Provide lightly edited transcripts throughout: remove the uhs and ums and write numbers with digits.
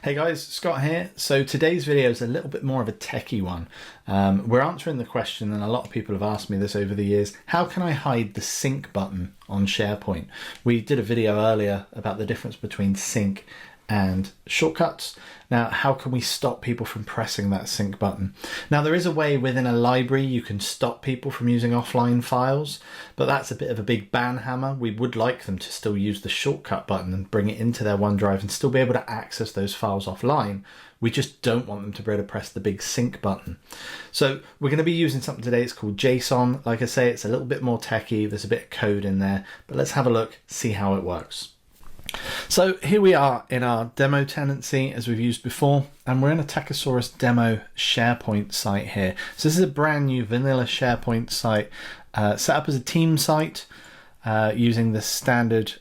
Hey guys, Scott here. So today's video is a little bit more of a techie one. We're answering the question, and a lot of people have asked me this over the years, how can I hide the sync button on SharePoint? We did a video earlier about the difference between sync and shortcuts. Now, how can we stop people from pressing that sync button? Now, there is a way within a library you can stop people from using offline files, but that's a bit of a big ban hammer. We would like them to still use the shortcut button and bring it into their OneDrive and still be able to access those files offline. We just don't want them to be able to press the big sync button. So we're going to be using something today. It's called JSON. Like I say, it's a little bit more techie. There's a bit of code in there, but let's have a look, see how it works. So here we are in our demo tenancy as we've used before, and we're in a Tachosaurus demo SharePoint site here. So this is a brand new vanilla SharePoint site set up as a team site using the standard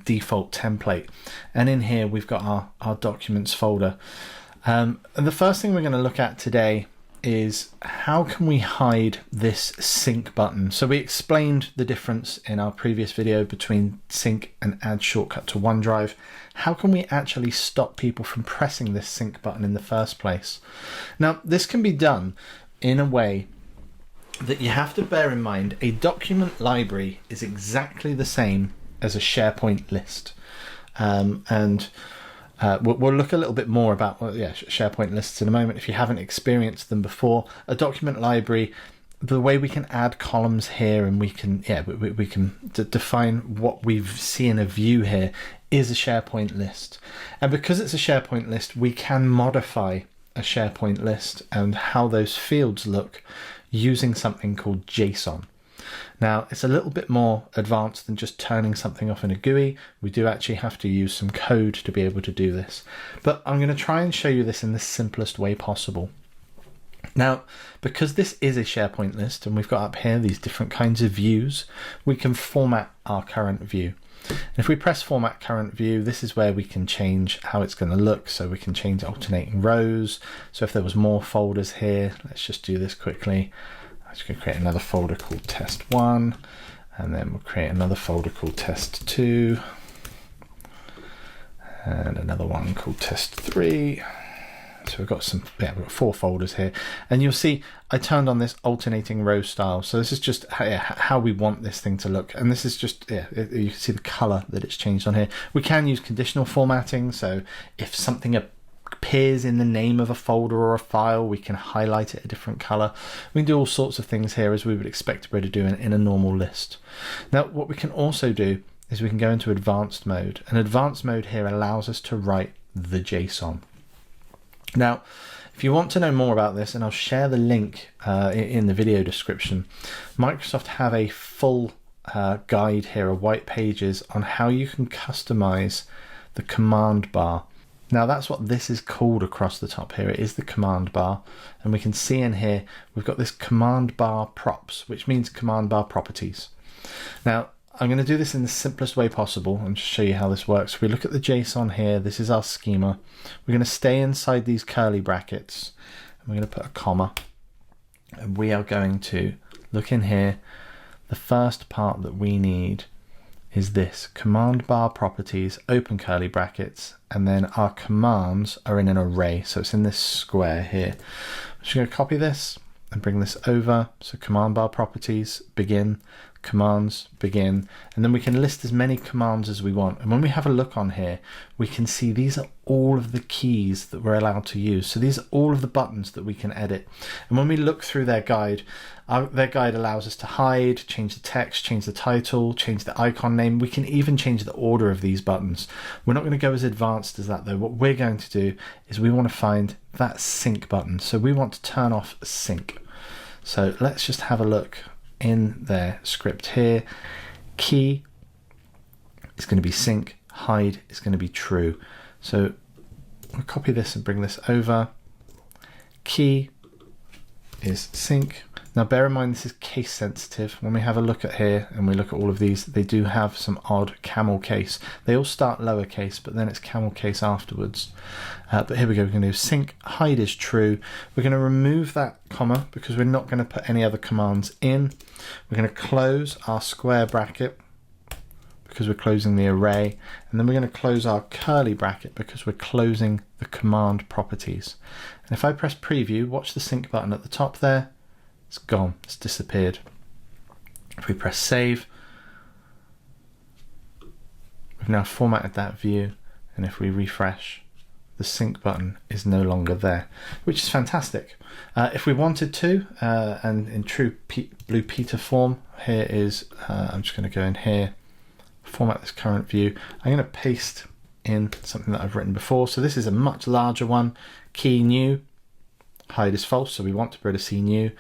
default template. And in here we've got our documents folder. And the first thing we're going to look at today is how can we hide this sync button. So we explained the difference in our previous video between sync and add shortcut to OneDrive. How can we actually stop people from pressing this sync button in the first place? Now, this can be done in a way that you have to bear in mind a document library is exactly the same as a SharePoint list. We'll look a little bit more about SharePoint lists in a moment if you haven't experienced them before. A document library, the way we can add columns here and we can define what we see in a view here is a SharePoint list. And because it's a SharePoint list, we can modify a SharePoint list and how those fields look using something called JSON. Now, it's a little bit more advanced than just turning something off in a GUI. We do actually have to use some code to be able to do this. But I'm going to try and show you this in the simplest way possible. Now, because this is a SharePoint list and we've got up here these different kinds of views, we can format our current view. And if we press format current view, this is where we can change how it's going to look. So we can change alternating rows. So if there was more folders here, let's just do this quickly. I'm just going to create another folder called test1, and then we'll create another folder called test2, and another one called test3. So we've got we've got 4 folders here, and you'll see I turned on this alternating row style. So this is just how we want this thing to look, and this is just you can see the color that it's changed on here. We can use conditional formatting, so if something appears in the name of a folder or a file, we can highlight it a different color. We can do all sorts of things here as we would expect to be able to do in a normal list. Now, what we can also do is we can go into advanced mode, and advanced mode here allows us to write the JSON. Now, if you want to know more about this, and I'll share the link in the video description, Microsoft have a full guide here of white pages on how you can customize the command bar. Now, that's what this is called across the top here. It is the command bar, and we can see in here we've got this command bar props, which means command bar properties. Now, I'm going to do this in the simplest way possible and just show you how this works. If we look at the JSON here, this is our schema. We're going to stay inside these curly brackets, and we're going to put a comma, and we are going to look in here. The first part that we need is this command bar properties, open curly brackets, and then our commands are in an array. So it's in this square here. I'm just going to copy this and bring this over. So command bar properties, begin, commands, begin, and then we can list as many commands as we want. And when we have a look on here, we can see these are all of the keys that we're allowed to use. So these are all of the buttons that we can edit. And when we look through their guide allows us to hide, change the text, change the title, change the icon name. We can even change the order of these buttons. We're not going to go as advanced as that though. What we're going to do is we want to find that sync button. So we want to turn off sync. So let's just have a look in their script here. Key is going to be sync, hide is going to be true. So I'll copy this and bring this over. Key is sync. Now bear in mind this is case sensitive. When we have a look at here and we look at all of these, they do have some odd camel case. They all start lowercase, but then it's camel case afterwards. But here we go, we're going to do sync, hide is true. We're going to remove that comma because we're not going to put any other commands in. We're going to close our square bracket because we're closing the array, and then we're going to close our curly bracket because we're closing the command properties. And if I press preview, watch the sync button at the top there, it's gone, it's disappeared. If we press save, we've now formatted that view, and if we refresh, the sync button is no longer there, which is fantastic. If we wanted to, and in true Blue Peter form, here is, I'm just going to go in here, format this current view. I'm going to paste in something that I've written before. So this is a much larger one. Key new, hide is false, so we want to be able to see new.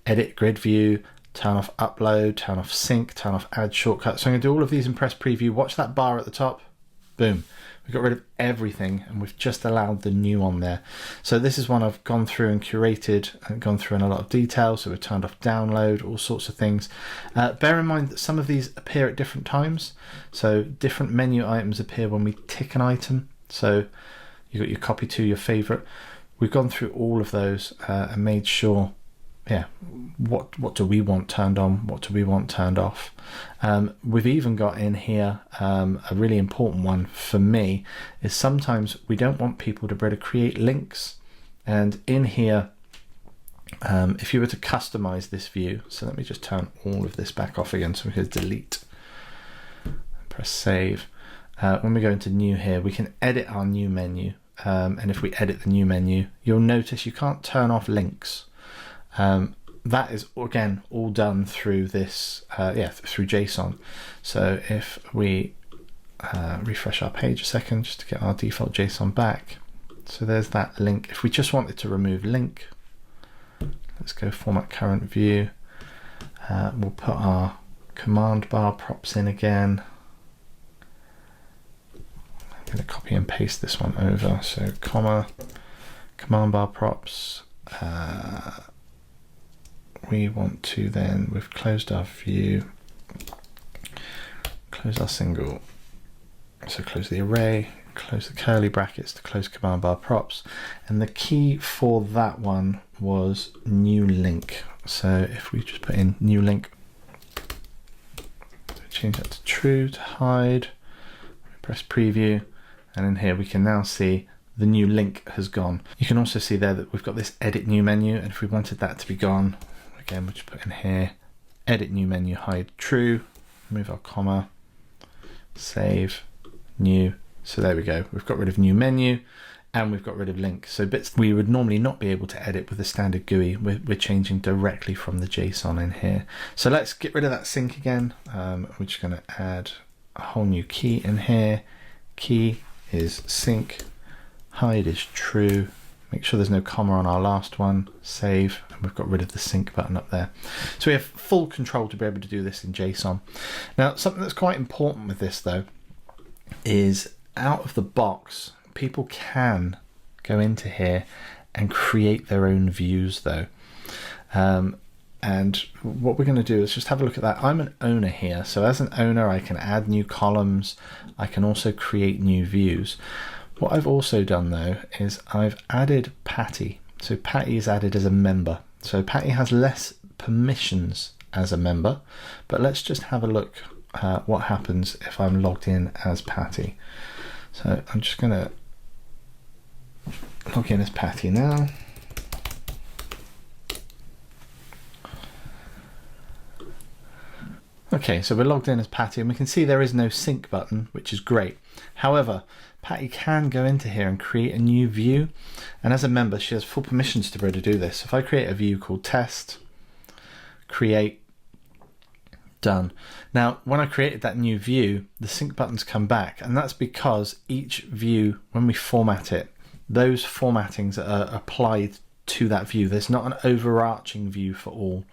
Edit grid view, turn off upload, turn off sync, turn off add shortcut. So I'm going to do all of these and press preview. Watch that bar at the top. Boom. We got rid of everything and we've just allowed the new on there. So this is one I've gone through and curated and gone through in a lot of detail. So we've turned off download, all sorts of things. Bear in mind that some of these appear at different times. So different menu items appear when we tick an item. So you've got your copy to, your favorite. We've gone through all of those and made sure, yeah, what do we want turned on, what do we want turned off. We've even got in here a really important one for me is sometimes we don't want people to be able to create links, and in here if you were to customize this view, so let me just turn all of this back off again, so we can delete, press save. When we go into new here, we can edit our new menu, and if we edit the new menu, you'll notice you can't turn off links. That is again all done through this, through JSON. So if we refresh our page a second just to get our default JSON back, so there's that link. If we just wanted to remove link, let's go format current view. We'll put our command bar props in again. I'm going to copy and paste this one over. So comma, command bar props. We want to then, we've closed our view, close our single, so close the array, close the curly brackets to close command bar props, and the key for that one was new link. So if we just put in new link, change that to true, to hide, press preview, and in here we can now see the new link has gone. You can also see there that we've got this edit new menu, and if we wanted that to be gone, again, we'll just put in here, edit new menu, hide true, remove our comma, save, new. So there we go. We've got rid of new menu and we've got rid of link. So bits we would normally not be able to edit with a standard GUI, we're changing directly from the JSON in here. So let's get rid of that sync again. We're just going to add a whole new key in here. Key is sync, hide is true. Make sure there's no comma on our last one, save, and we've got rid of the sync button up there. So we have full control to be able to do this in JSON. Now, something that's quite important with this though, is out of the box, people can go into here and create their own views though. And what we're going to do is just have a look at that. I'm an owner here. So as an owner, I can add new columns. I can also create new views. What I've also done though is I've added Patty. So Patty is added as a member. So Patty has less permissions as a member, but let's just have a look at what happens if I'm logged in as Patty. So I'm just going to log in as Patty now. Okay, so we're logged in as Patty and we can see there is no sync button, which is great. However, Patty can go into here and create a new view, and as a member she has full permissions to be able to do this. If I create a view called test, create, done. Now when I created that new view, the sync buttons come back, and that's because each view, when we format it, those formattings are applied to that view. There's not an overarching view for all.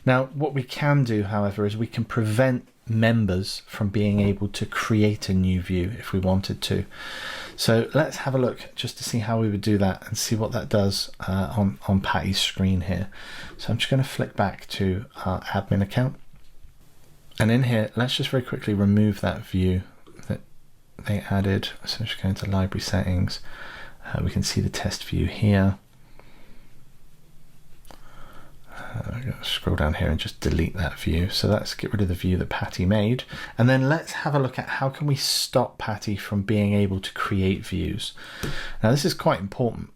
Now what we can do, however, is we can prevent members from being able to create a new view if we wanted to. So let's have a look just to see how we would do that and see what that does on Patty's screen here. So I'm just going to flick back to our admin account, and in here let's just very quickly remove that view that they added. So I'm just going to library settings. We can see the test view here. I'm going to scroll down here and just delete that view. So let's get rid of the view that Patty made. And then let's have a look at how can we stop Patty from being able to create views. Now this is quite important.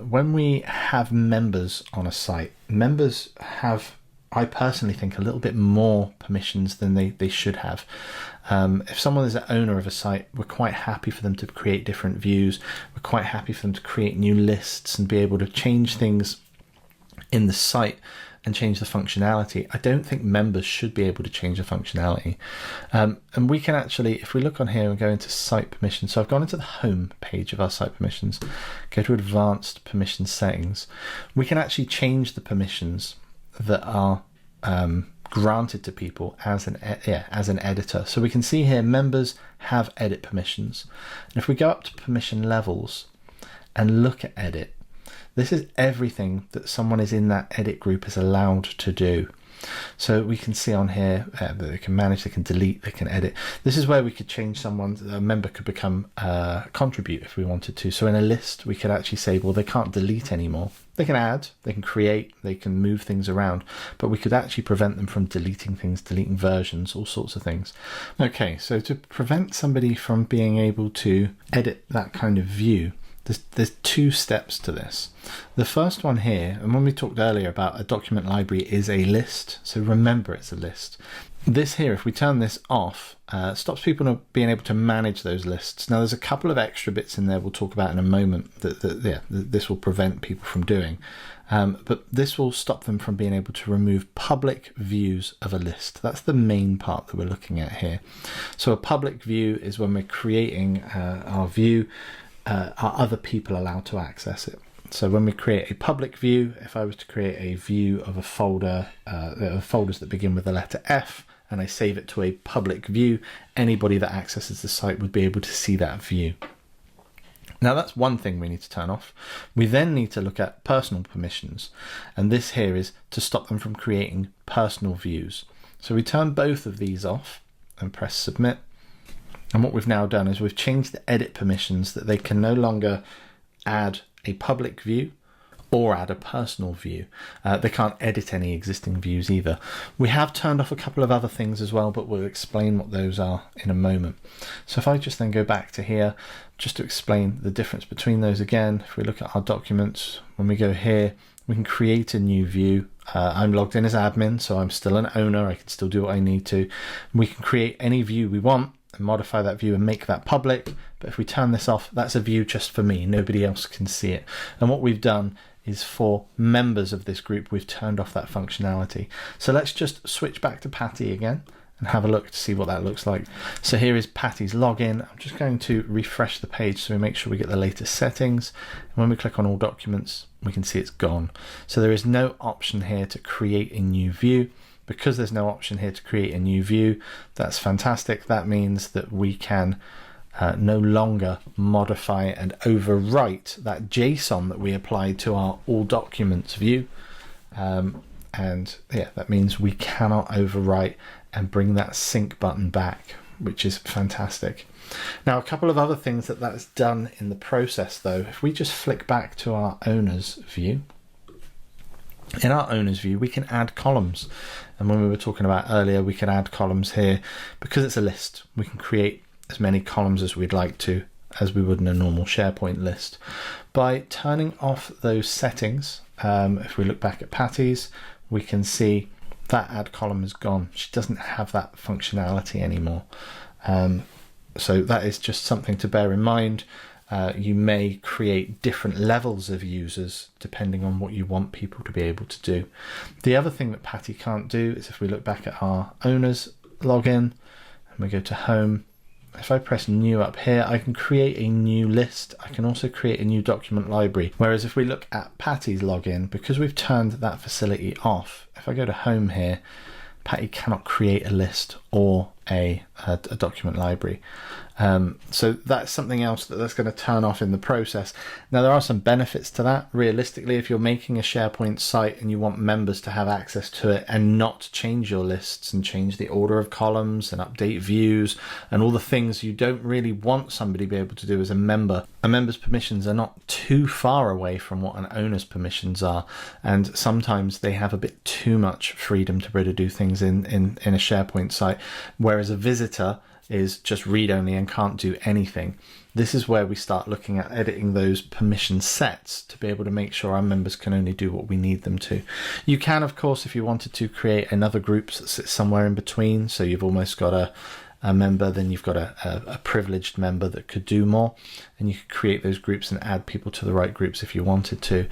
When we have members on a site, members have, I personally think, a little bit more permissions than they should have. If someone is an owner of a site, we're quite happy for them to create different views. We're quite happy for them to create new lists and be able to change things in the site and change the functionality. I don't think members should be able to change the functionality. And we can actually, if we look on here and go into site permissions, so I've gone into the home page of our site permissions, go to advanced permission settings, we can actually change the permissions that are granted to people as an editor. So we can see here members have edit permissions. And if we go up to permission levels and look at edit, this is everything that someone is in that edit group is allowed to do. So we can see on here that they can manage, they can delete, they can edit. This is where we could change someone, a member could become contribute if we wanted to. So in a list, we could actually say, well, they can't delete anymore. They can add, they can create, they can move things around, but we could actually prevent them from deleting things, deleting versions, all sorts of things. Okay, so to prevent somebody from being able to edit that kind of view, there's two steps to this. The first one here, and when we talked earlier about a document library is a list, so remember it's a list. This here, if we turn this off, stops people from being able to manage those lists. Now there's a couple of extra bits in there we'll talk about in a moment that this will prevent people from doing. But this will stop them from being able to remove public views of a list. That's the main part that we're looking at here. So a public view is when we're creating our view, are other people allowed to access it? So when we create a public view, if I was to create a view of a folder, folders that begin with the letter F, and I save it to a public view, anybody that accesses the site would be able to see that view. Now that's one thing we need to turn off. We then need to look at personal permissions, and this here is to stop them from creating personal views. So we turn both of these off and press submit. And what we've now done is we've changed the edit permissions that they can no longer add a public view or add a personal view. They can't edit any existing views either. We have turned off a couple of other things as well, but we'll explain what those are in a moment. So if I just then go back to here, just to explain the difference between those again, if we look at our documents, when we go here, we can create a new view. I'm logged in as admin, so I'm still an owner. I can still do what I need to. We can create any view we want and modify that view and make that public. But if we turn this off, that's a view just for me. Nobody else can see it. And what we've done is for members of this group, we've turned off that functionality. So let's just switch back to Patty again and have a look to see what that looks like. So here is Patty's login. I'm just going to refresh the page so we make sure we get the latest settings. And when we click on all documents, we can see it's gone. So there is no option here to create a new view. Because there's no option here to create a new view, that's fantastic. That means that we can no longer modify and overwrite that JSON that we applied to our all documents view. And yeah, that means we cannot overwrite and bring that sync button back, which is fantastic. Now, a couple of other things that's done in the process though, if we just flick back to our owner's view, in our owner's view, we can add columns. And when we were talking about earlier, we can add columns here. Because it's a list, we can create as many columns as we'd like to, as we would in a normal SharePoint list. By turning off those settings, if we look back at Patty's, we can see that add column is gone. She doesn't have that functionality anymore. So that is just something to bear in mind. You may create different levels of users depending on what you want people to be able to do. The other thing that Patty can't do is if we look back at our owner's login and we go to home, if I press new up here, I can create a new list. I can also create a new document library. Whereas if we look at Patty's login, because we've turned that facility off, if I go to home here, Patty cannot create a list or a document library. So that's something else that's going to turn off in the process. Now there are some benefits to that. Realistically, if you're making a SharePoint site and you want members to have access to it and not change your lists and change the order of columns and update views and all the things you don't really want somebody to be able to do as a member, a member's permissions are not too far away from what an owner's permissions are, and sometimes they have a bit too much freedom to be able to do things in a SharePoint site, whereas a visitor is just read-only and can't do anything. This is where we start looking at editing those permission sets to be able to make sure our members can only do what we need them to. You can, of course, if you wanted to, create another group that sits somewhere in between, so you've almost got a member, then you've got a privileged member that could do more, and you could create those groups and add people to the right groups if you wanted to.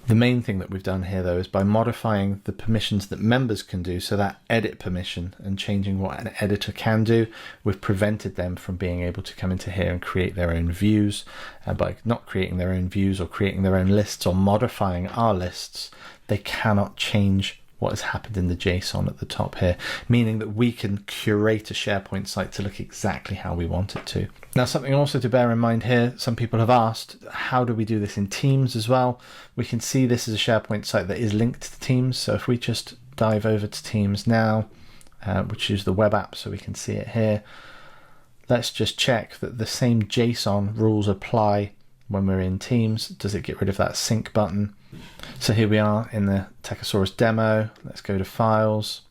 The main thing that we've done here, though, is by modifying the permissions that members can do, so that edit permission, and changing what an editor can do, we've prevented them from being able to come into here and create their own views. And by not creating their own views or creating their own lists or modifying our lists, they cannot change what has happened in the JSON at the top here, meaning that we can curate a SharePoint site to look exactly how we want it to. Now, something also to bear in mind here, some people have asked, how do we do this in Teams as well? We can see this is a SharePoint site that is linked to Teams. So if we just dive over to Teams now, we'll choose the web app so we can see it here. Let's just check that the same JSON rules apply when we're in Teams. Does it get rid of that sync button? So here we are in the Techosaurus demo. Let's go to Files,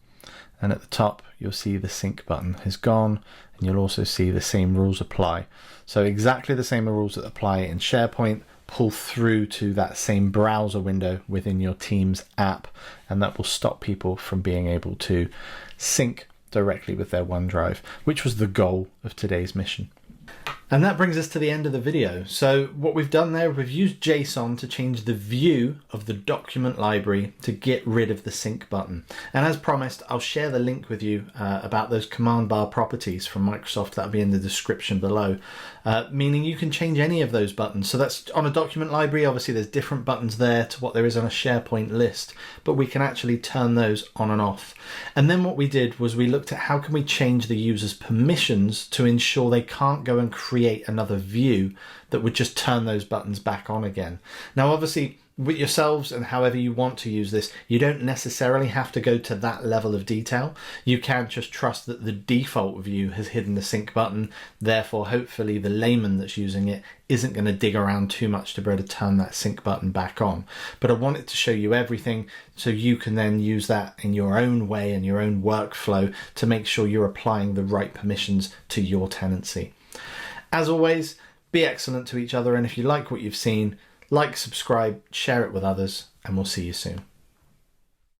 and at the top you'll see the sync button has gone, and you'll also see the same rules apply. So exactly the same rules that apply in SharePoint pull through to that same browser window within your Teams app, and that will stop people from being able to sync directly with their OneDrive, which was the goal of today's mission. And that brings us to the end of the video. So what we've done there, we've used JSON to change the view of the document library to get rid of the sync button. And as promised, I'll share the link with you about those command bar properties from Microsoft. That'll be in the description below, meaning you can change any of those buttons. So that's on a document library. Obviously there's different buttons there to what there is on a SharePoint list, but we can actually turn those on and off. And then what we did was we looked at how can we change the user's permissions to ensure they can't go and create another view that would just turn those buttons back on again. Now, obviously, with yourselves and however you want to use this, you don't necessarily have to go to that level of detail. You can just trust that the default view has hidden the sync button. Therefore, hopefully the layman that's using it isn't going to dig around too much to be able to turn that sync button back on. But I wanted to show you everything so you can then use that in your own way and your own workflow to make sure you're applying the right permissions to your tenancy. As always, be excellent to each other, and if you like what you've seen, like, subscribe, share it with others, and we'll see you soon.